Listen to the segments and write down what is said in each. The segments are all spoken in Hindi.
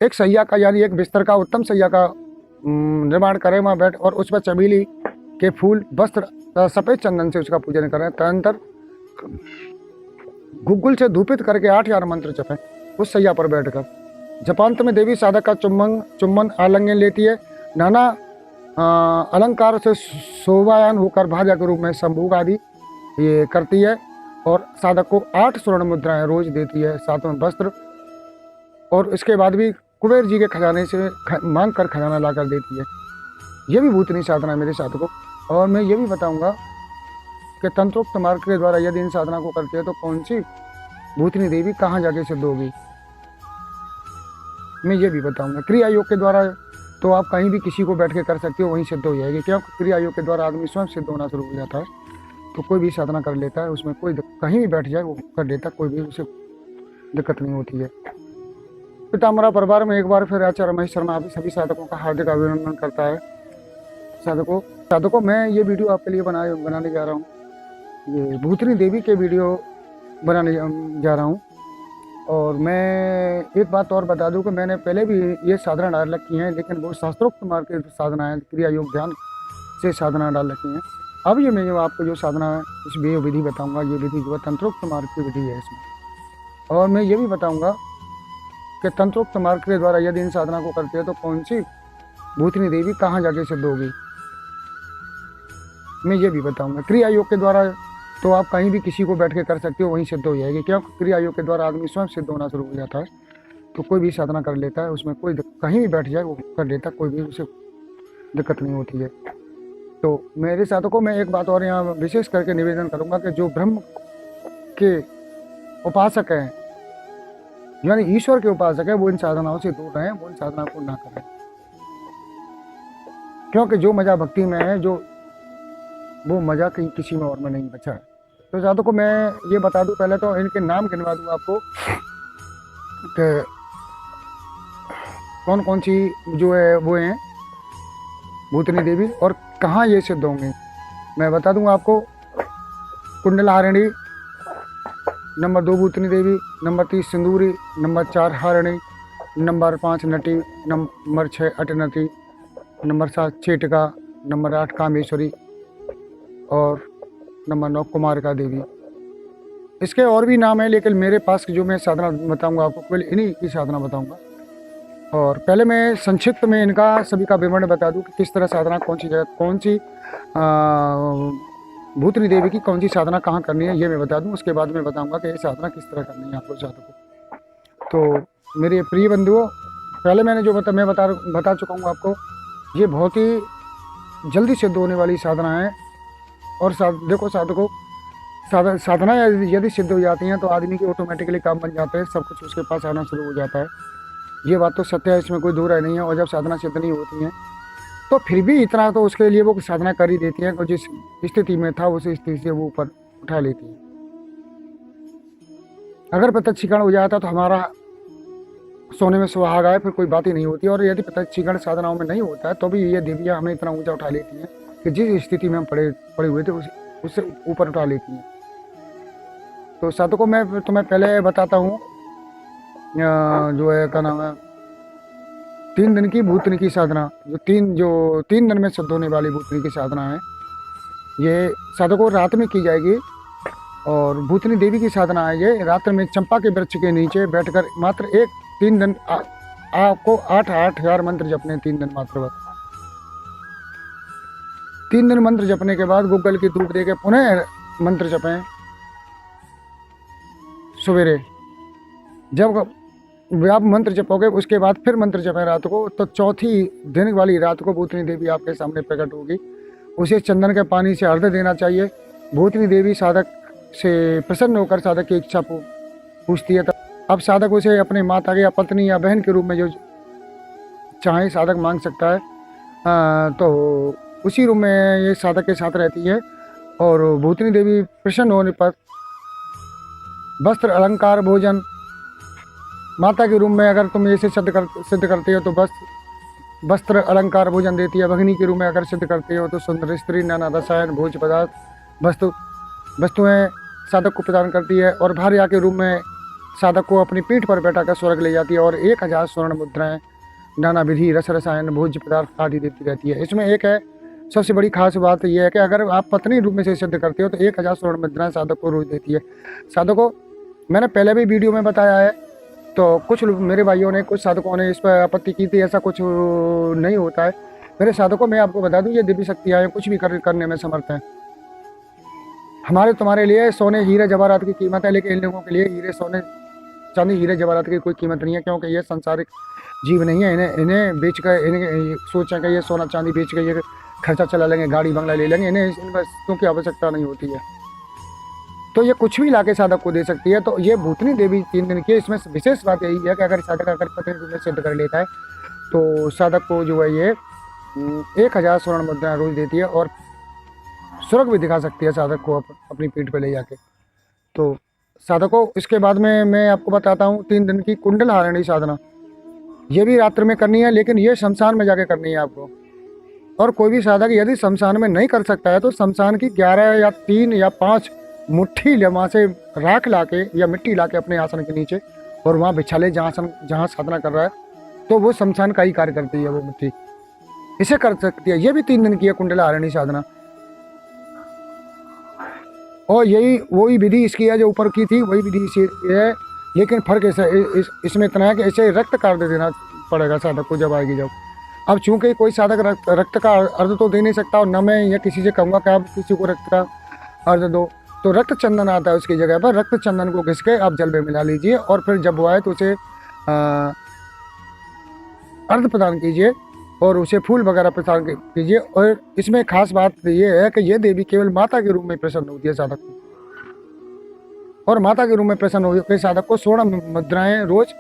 एक सैया का यानी एक बिस्तर का उत्तम सैया का निर्माण करें वहाँ बैठ, और उस पर चमेली के फूल वस्त्र सफेद चंदन से उसका पूजन करें। तदनंतर गुग्गुल से धूपित करके 8 मंत्र जपें उस सैया पर बैठकर। जपांत में देवी साधक का चुम्बन आलिंगन लेती है। नाना अलंकार से शोभायान होकर भाजा के रूप में संभोग आदि ये करती है, और साधक को 8 स्वर्ण मुद्राएं रोज देती है, 7वें वस्त्र, और इसके बाद भी कुबेर जी के खजाने से मांग कर खजाना ला कर देती है। ये भी भूतनी साधना है मेरे साधकों। और मैं ये भी बताऊंगा कि तंत्रोक्त मार्ग के द्वारा यदि इन साधना को करते हैं तो कौन सी भूतनी देवी कहाँ जाके सिद्ध होगी, मैं ये भी बताऊंगा। क्रिया योग के द्वारा तो आप कहीं भी किसी को बैठ के कर सकते हो, वहीं सिद्ध हो जाएगी। क्योंकि क्रिया योग के द्वारा आदमी स्वयं सिद्ध होना शुरू हो जाता है, तो कोई भी साधना कर लेता है, उसमें कोई कहीं भी बैठ जाए वो कर लेता, कोई भी उसे दिक्कत नहीं होती है। पितामरा परिवार में एक बार फिर आचार्य महेश शर्मा आप सभी साधकों का हार्दिक अभिनंदन करता है। साधकों मैं ये वीडियो आपके लिए बनाने जा रहा हूँ, ये भूतनी देवी के वीडियो बनाने जा रहा हूँ। और मैं एक बात और बता दूं कि मैंने पहले भी ये साधना डाल रखी हैं, लेकिन वो शास्त्रोक्त मार्ग की साधना है, क्रिया योग ध्यान से साधना डाल रखी हैं। अब ये मैं जो आपको जो साधना है इस विधि बताऊंगा, ये विधि जो है तंत्रोक्त मार्ग की विधि है इसमें। और मैं ये भी बताऊंगा कि तंत्रोक्त मार्ग के द्वारा यदि इन साधना को करते हैं तो कौन सी भूतनी देवी कहाँ जाके सिद्ध होगी, मैं ये भी बताऊंगा। क्रिया योग के द्वारा तो आप कहीं भी किसी को बैठ के कर सकते हो, वहीं सिद्ध हो जाएगी। क्योंकि क्रिया योग के द्वारा आदमी स्वयं सिद्ध होना शुरू हो जाता है, तो कोई भी साधना कर लेता है, उसमें कोई कहीं भी बैठ जाए वो कर लेता, कोई भी उसे दिक्कत नहीं होती है। तो मेरे साधकों में एक बात और यहाँ विशेष करके निवेदन करूँगा कि जो ब्रह्म के उपासक हैं यानी ईश्वर के उपासक है, वो इन साधनाओं से दूर रहें, वो इन साधना को ना करें। क्योंकि जो मजा भक्ति में है, जो वो मजा कहीं किसी में और में नहीं बचा है। तो साधकों मैं ये बता दूं, पहले तो इनके नाम गिनवा दूं आपको कि कौन कौन सी जो है वो हैं भूतनी देवी और कहाँ ये सिद्ध होंगे। मैं बता दूंगा आपको। कुंडलहारिणी नंबर 2 भूतनी देवी, नंबर 3 सिंदूरी, नंबर 4 हारिणी, नंबर 5 नटी, नंबर 6 अटनती, नंबर 7 चेटिका, नंबर 8 कामेश्वरी और नंबर 9 कुमारिका देवी। इसके और भी नाम है, लेकिन मेरे पास जो मैं साधना बताऊंगा आपको केवल इन्हीं की साधना बताऊंगा। और पहले मैं संक्षिप्त में इनका सभी का विवरण बता दूं कि किस तरह साधना कौन सी जगह कौन सी भूतनी देवी की कौन सी साधना कहाँ करनी है, ये मैं बता दूं। उसके बाद मैं बताऊंगा कि ये साधना किस तरह करनी है आपको साधकों। तो मेरे प्रिय बंधुओं, पहले मैंने जो मैं बता चुका हूँ आपको, ये बहुत ही जल्दी सिद्ध होने वाली साधना है। और देखो साधकों, साधना यदि सिद्ध हो जाती हैं तो आदमी के ऑटोमेटिकली काम बन जाते हैं, सब कुछ उसके पास आना शुरू हो जाता है। ये बात तो सत्य है, इसमें कोई दूर है नहीं है। और जब साधना सिद्ध नहीं होती है तो फिर भी इतना तो उसके लिए वो साधना कर ही देती है, जिस स्थिति में था उस स्थिति से वो ऊपर उठा लेती है। अगर प्रत्यक्षीकरण हो जाता तो हमारा सोने में सुहागा है, फिर कोई बात ही नहीं होती। और यदि प्रत्यक्षीकरण साधनाओं में नहीं होता है तो भी ये देवियाँ हमें इतना ऊंचा उठा लेती हैं कि जिस स्थिति में हम पड़े हुए थे उससे ऊपर उठा लेती हैं। तो साधकों मैं तुम्हें पहले बताता हूँ जो है क्या नाम है 3 दिन की भूतनी की साधना, जो 3 दिन में सिद्ध होने वाली भूतनी की साधना है। ये साधकों रात में की जाएगी। और भूतनी देवी की साधना है ये रात्र में चंपा के वृक्ष के नीचे बैठकर मात्र 3 दिन आपको 8,000 मंत्र जपने, 3 दिन मात्र बस। 3 दिन मंत्र जपने के बाद गूगल की धूप देके पुनः मंत्र जपें सवेरे। जब आप मंत्र जपोगे उसके बाद फिर मंत्र जपें रात को, तो चौथी दिन वाली रात को भूतनी देवी आपके सामने प्रकट होगी। उसे चंदन के पानी से अर्घ्य देना चाहिए। भूतनी देवी साधक से प्रसन्न होकर साधक की इच्छा पूछती है। अब साधक उसे अपने माता या पत्नी या बहन के रूप में जो चाहे साधक मांग सकता है, तो उसी रूम में ये साधक के साथ रहती है। और भूतनी देवी प्रसन्न होने पर वस्त्र अलंकार भोजन, माता के रूम में अगर तुम इसे सिद्ध करते हो तो बस वस्त्र अलंकार भोजन देती है। भगिनी के रूम में अगर सिद्ध करते हो तो सुंदर स्त्री, नाना रसायन, भोज पदार्थ वस्तुएं साधक को प्रदान करती है। और भार्या के रूप में साधक को अपनी पीठ पर बैठाकर स्वर्ग ले जाती है और 1000 स्वर्ण मुद्राएं, नाना विधि, रस रसायन, भोज्य पदार्थ आदि देती रहती है। इसमें एक है सबसे बड़ी खास बात यह है कि अगर आप पत्नी रूप में से सिद्ध करते हो तो 1000 स्वर्ण मुद्राएं साधक को रोज देती है। साधक को मैंने पहले भी वीडियो में बताया है, तो कुछ मेरे भाइयों ने, कुछ साधकों ने इस पर आपत्ति की थी, ऐसा कुछ नहीं होता है। मेरे साधकों, मैं आपको बता दूं, ये दिव्य शक्तियाँ कुछ भी करने में समर्थ हैं। हमारे तुम्हारे लिए सोने हीरे जवाहरात की कीमत है, लेकिन इन लोगों के लिए हीरे सोने चांदी हीरे जवाहरात की कोई कीमत नहीं है, क्योंकि ये संसारिक जीव नहीं है। इन्हें बेच कर, इन्हें सोचा कि ये सोना चांदी बेच कर ये खर्चा चला लेंगे, गाड़ी बंगला ले लेंगे, इन्हें इन वस्तुओं की आवश्यकता नहीं होती है। तो ये कुछ भी लाके साधक को दे सकती है। तो ये भूतनी देवी 3 दिन की, इसमें विशेष बात यही है कि अगर साधक पत्नी रूप में सिद्ध कर लेता है तो साधक को जो है ये 1000 स्वर्ण मुद्राएं रोज देती है और स्वर्ग भी दिखा सकती है साधक को अपनी पीठ पे ले जाके। तो साधक को इसके बाद में मैं आपको बताता हूँ 3 दिन की कुंडल हारिणी साधना। ये भी रात्रि में करनी है, लेकिन ये शमशान में जाके करनी है आपको। और कोई भी साधक यदि शमशान में नहीं कर सकता है तो शमशान की 11 या 3 या 5 मुट्ठी वहाँ से राख लाके या मिट्टी लाके अपने आसन के नीचे और वहाँ बिछा ले जहाँ साधना कर रहा है, तो वो शमशान का ही कार्य करती है वो मिट्टी। इसे कर सकती है। ये भी 3 दिन की है कुंडल हारिणी साधना। और यही वही विधि इसकी है जो ऊपर की थी, वही विधि इसी है, लेकिन फर्क इसमें इतना है कि इसे रक्त का अर्ध देना पड़ेगा साधक को जब आएगी जब। अब चूंकि कोई साधक रक्त का अर्ध तो दे नहीं सकता, और न मैं या किसी से कहूँगा कि आप किसी को रक्त का अर्ध दो, तो रक्त चंदन आता है उसकी जगह पर। रक्त चंदन को घिस के आप जल में मिला लीजिए और फिर जब वो आए तो उसे अर्ध प्रदान कीजिए और उसे फूल वगैरह प्रदान कीजिए। और इसमें खास बात ये है कि ये देवी केवल माता के रूप में प्रसन्न होती है साधक को, और माता के रूप में प्रसन्न होकर साधक को स्वर्ण मुद्राएं रोज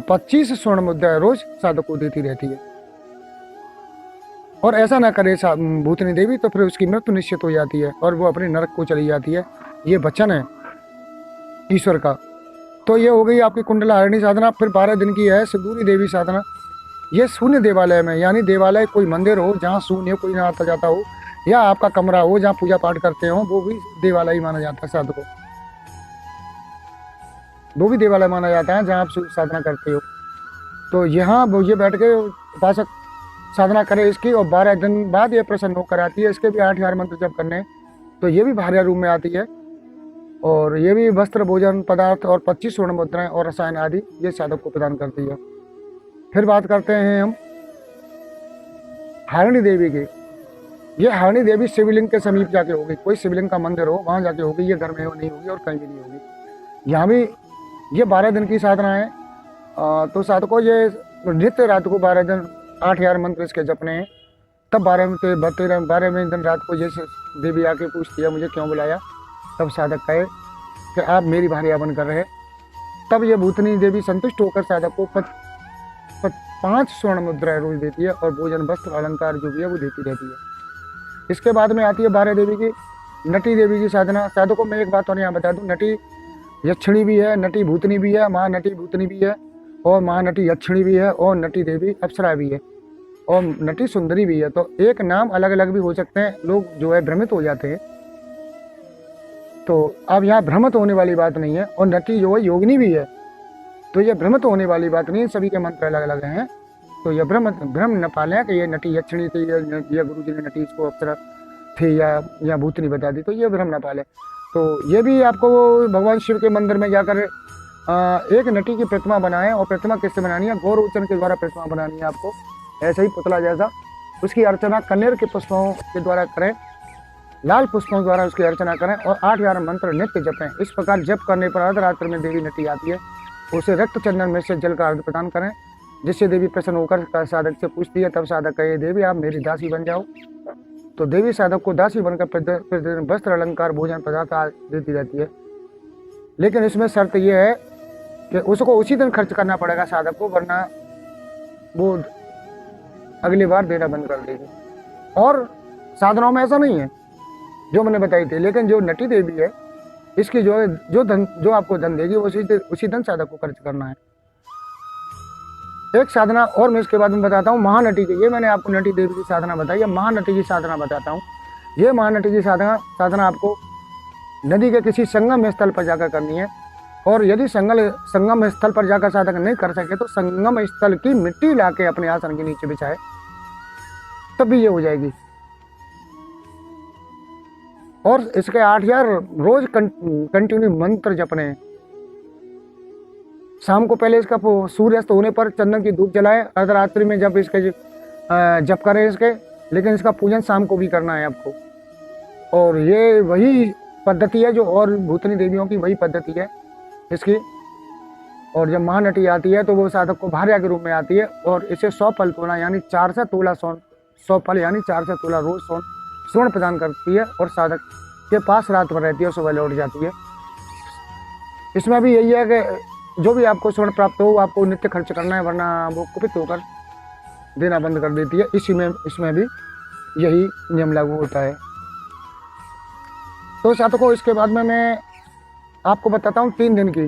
25 स्वर्ण मुद्राएं रोज साधक को देती रहती है। और ऐसा ना करे भूतनी देवी तो फिर उसकी मृत्यु निश्चित हो जाती है और वो अपने नरक को चली जाती है। ये वचन है ईश्वर का। तो ये हो गई आपकी कुंडल हारिणी साधना। फिर 12 दिन की है सिंदूरी देवी साधना। ये शून्य देवालय में, यानी देवालय कोई मंदिर हो जहाँ शून्य कोई ना आता जाता हो, या आपका कमरा हो जहाँ पूजा पाठ करते हो, वो भी देवालय ही माना जाता है साधक को। वो भी देवालय माना जाता है जहाँ आप साधना करते हो। तो यहाँ वो ये बैठ के उपासक साधना करे इसकी, और 12 दिन बाद ये प्रसन्न होकर आती है। इसके भी 8000 मंत्र जप करने, तो ये भी भार्या रूप में आती है। और ये भी वस्त्र, भोजन पदार्थ और 25 स्वर्ण मुद्राएं और रसायन आदि ये साधक को प्रदान करती है। फिर बात करते हैं हम हारिणी देवी की। ये हारिणी देवी शिवलिंग के समीप जाके होगी। कोई शिवलिंग का मंदिर हो वहाँ जाके होगी, ये घर में नहीं होगी और कहीं भी नहीं होगी। यहाँ भी ये 12 दिन की साधना है। तो साधकों ये नित्य रात को 12 दिन 8000 मंत्र इसके जपने हैं। तब 12वें दिन रात को जैसे देवी आके पूछती है मुझे क्यों बुलाया, तब साधक कहे कि आप मेरी भार्या बन कर रहे। तब ये भूतनी देवी संतुष्ट होकर साधक को 5 स्वर्ण मुद्राएं रोज देती है और भोजन, वस्त्र, अलंकार जो भी है वो देती रहती है। इसके बाद में आती है 12 देवी की नटी देवी की साधना। साधकों में एक बात और यहाँ बता दूं, नटी यक्षिणी भी है, नटी भूतनी भी है, महानटी भूतनी भी है, और महानटी यक्षिणी भी है, और नटी देवी अप्सरा भी है, और नटी सुंदरी भी है। तो एक नाम अलग अलग भी हो सकते हैं, लोग जो है भ्रमित हो जाते हैं। तो अब यहाँ भ्रमित होने वाली बात नहीं है। और नटी जो है योगिनी भी है, तो ये भ्रमित होने वाली बात नहीं है। सभी के मंत्र अलग अलग हैं, तो ये भ्रम न पालें कि ये नटी यक्षिणी थी या गुरु जी ने नटी इसको अप्सरा थी या भूतनी बता दी, तो ये भ्रम न पालें। तो ये भी आपको भगवान शिव के मंदिर में जाकर एक नटी की प्रतिमा बनाएं। और प्रतिमा किससे बनानी है? गौर उच्चन के द्वारा प्रतिमा बनानी है आपको, ऐसे ही पुतला जैसा। उसकी अर्चना कनेर के पुष्पों के द्वारा करें, लाल पुष्पों द्वारा उसकी अर्चना करें और 8000 मंत्र नित्य जपें। इस प्रकार जप करने पर अर्धरात्र में देवी नटी आती है। उसे रक्त चंदन में से जल का अर्घ प्रदान करें, जिससे देवी प्रसन्न होकर साधक से पूछती है। तब साधक कहे देवी आप मेरी दासी बन जाओ। तो देवी साधक को दासी बनकर प्रतिदिन वस्त्र, अलंकार, भोजन पदार्थ देती रहती है। लेकिन इसमें शर्त यह है कि उसको उसी दिन खर्च करना पड़ेगा साधक को, वरना वो अगली बार देना बंद कर देगी। और साधनाओं में ऐसा नहीं है जो मैंने बताई थी। लेकिन जो नटी देवी है, इसकी जो आपको धन देगी उसी धन साधक को खर्च करना है। एक साधना और मैं इसके बाद में बताता हूँ महानटी की। ये मैंने आपको नटी देवी की साधना बताई है, महानटी की साधना बताता हूँ। ये महानटी की साधना आपको नदी के किसी संगम स्थल पर जाकर करनी है। और यदि संगम स्थल पर जाकर साधक नहीं कर सके तो संगम स्थल की मिट्टी लाके अपने आसन के नीचे बिछाए, तब भी ये हो जाएगी। और इसके 8000 रोज कंटिन्यू मंत्र जपने हैं। शाम को पहले इसका सूर्यास्त होने पर चंदन की धूप जलाए, अर्धरात्रि में जब इसके जप करें इसके, लेकिन इसका पूजन शाम को भी करना है आपको। और ये वही पद्धति है जो और भूतनी देवियों की वही पद्धति है इसकी। और जब महानटी आती है तो वो साधक को भार्या के रूप में आती है और इसे 100 फल तोला यानी 400 तोला सोन, 100 फल यानी 400 तोला रोज स्वर्ण प्रदान करती है और साधक के पास रात भर रहती है, सुबह लौट जाती है। इसमें भी यही है कि जो भी आपको स्वर्ण प्राप्त हो आपको नित्य खर्च करना है, वरना वो कुपित होकर देना बंद कर देती है। इसमें भी यही नियम लागू होता है। तो साधकों, इसके बाद में मैं आपको बताता हूँ 3 दिन की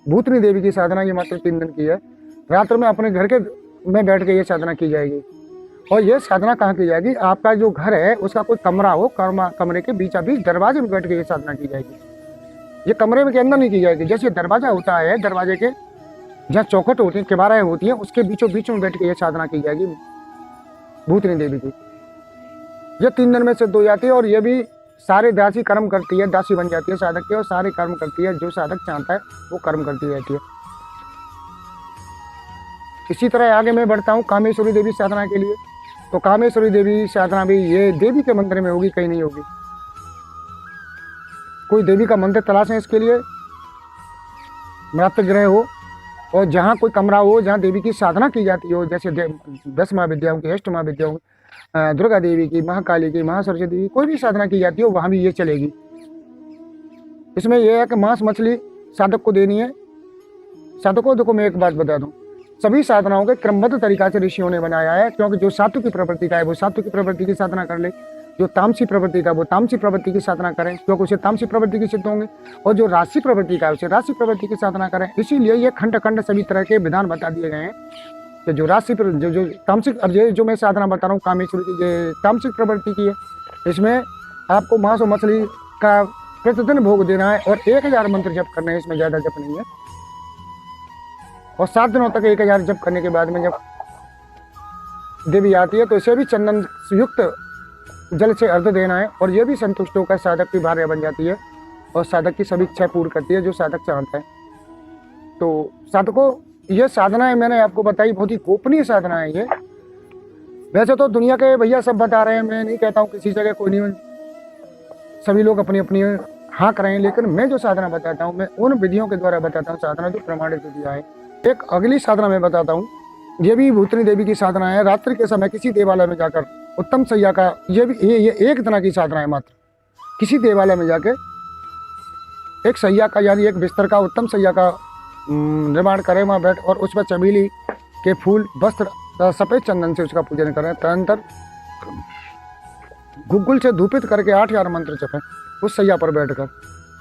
भूतनी देवी की साधना। ये मात्र 3 दिन की है। रात्र में अपने घर के में बैठ के ये साधना की जाएगी। और ये साधना कहाँ की जाएगी? आपका जो घर है उसका कोई कमरा हो, कमरे के बीचा बीच दरवाजे में बैठ के ये साधना की जाएगी। ये कमरे में के अंदर नहीं की जाएगी। जैसे दरवाजा होता है, दरवाजे के जहाँ चौखट होती है, किवारें होती हैं, उसके बीचों बीच में बैठ के ये साधना की जाएगी भूतनी देवी की। ये 3 दिन में सिद्ध हो जाती है। और ये भी सारे दासी कर्म करती है, दासी बन जाती है साधक के, और सारे कर्म करती है जो साधक चाहता है वो कर्म करती रहती है। इसी तरह आगे मैं बढ़ता हूँ कामेश्वरी देवी साधना के लिए। तो कामेश्वरी देवी साधना भी ये देवी के मंदिर में होगी, कहीं नहीं होगी। कोई देवी का मंदिर तलाशें इसके लिए, मातृगृह हो और जहाँ कोई कमरा हो जहाँ देवी की साधना की जाती हो, जैसे 10 महाविद्याओं की, 8 महाविद्याओं की, दुर्गा देवी की, महाकाली की, महासरस्वती देवी, कोई भी साधना की जाती हो वहाँ भी ये चलेगी। इसमें यह है कि मांस मछली साधक को देनी है। साधकों देखो, मैं एक बात बता दूं, सभी साधनाओं के क्रमबद्ध तरीका से ऋषियों ने बनाया है। क्योंकि जो सात्विक की प्रवृत्ति का है वो सात्विक की प्रवृत्ति की साधना कर ले, जो तामसी प्रवृत्ति का वो तामसी प्रवृत्ति की साधना करें, क्योंकि उसे तामसी प्रवृत्ति की सिद्ध होंगे। और जो राशि प्रवृत्ति का है उसे राशि प्रवृत्ति की साधना करें। इसीलिए ये खंड खंड सभी तरह के विधान बता दिए गए हैं कि जो राशि जो तामसिक, अब ये जो मैं साधना बता रहा हूँ कामेश्वरी की, ये तामसिक प्रवृत्ति की है। इसमें आपको मांस और मछली का प्रतिदिन भोग देना है और 1000 मंत्र जप करने हैं। इसमें ज़्यादा जप नहीं है। और 7 दिनों तक 1000 जप करने के बाद में जब देवी आती है तो इसे भी चंदन युक्त जल से अर्घ देना है। और ये भी संतुष्ट होकर साधक की भार्या बन जाती है और साधक की सभी इच्छा पूर्ण करती है जो साधक चाहता है। तो साधकों, ये साधना है मैंने आपको बताई, बहुत ही गोपनीय साधना है ये। वैसे तो दुनिया के भैया सब बता रहे हैं, मैं नहीं कहता हूँ किसी जगह कोई नहीं, सभी लोग अपनी अपनी हाँ कर रहे हैं, लेकिन मैं जो साधना बताता हूँ मैं उन विधियों के द्वारा बताता हूँ, साधना जो प्रमाणित विधियाँ है। एक अगली साधना मैं बताता हूँ, ये भी भूतनी देवी की साधना है। रात्रि के समय किसी देवालय में जाकर उत्तम सैया का, ये एक तरह की साधना है मात्र। किसी देवालय में जाके एक सैया का यानी एक बिस्तर का, उत्तम सैया का निर्माण करें, वहाँ बैठ और उस पर चमेली के फूल, वस्त्र, सफ़ेद चंदन से उसका पूजन करें। तदनंतर गुग्गुल से धूपित करके 8000 मंत्र जपें उस सैया पर बैठकर।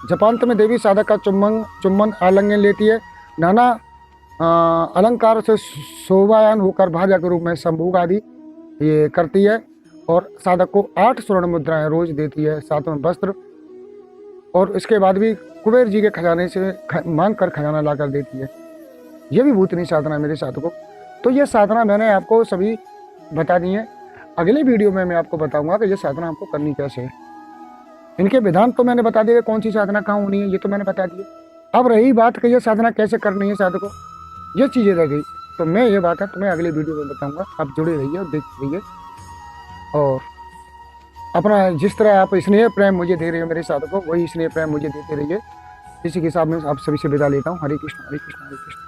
जपांत में देवी साधक का चुम्बन आलिंगन लेती है। नाना अलंकार से शोभायान होकर भार्या के रूप में संभोग आदि ये करती है। और साधक को 8 स्वर्ण मुद्राएं रोज देती है, 7 में वस्त्र। और इसके बाद भी कुबेर जी के खजाने से मांग कर खजाना ला कर देती है। ये भी भूतनी साधना है मेरे साधकों। तो ये साधना मैंने आपको सभी बता दी है। अगले वीडियो में मैं आपको बताऊंगा कि ये साधना आपको करनी कैसे है। इनके विधान तो मैंने बता दिया, कौन सी साधना कहाँ होनी है ये तो मैंने बता दिया। अब रही बात कि ये साधना कैसे करनी है साधकों, ये चीज़ें रह गई, तो मैं ये बात है तुम्हें अगले वीडियो में बताऊंगा। आप जुड़े रहिए और देखते रहिए। और अपना जिस तरह आप स्नेह प्रेम मुझे दे रहे हो मेरे साधकों, वही स्नेह प्रेम मुझे देते रहिए। इसी के साथ में आप सभी से विदा लेता हूँ। हरे कृष्ण हरे कृष्ण हरे कृष्ण।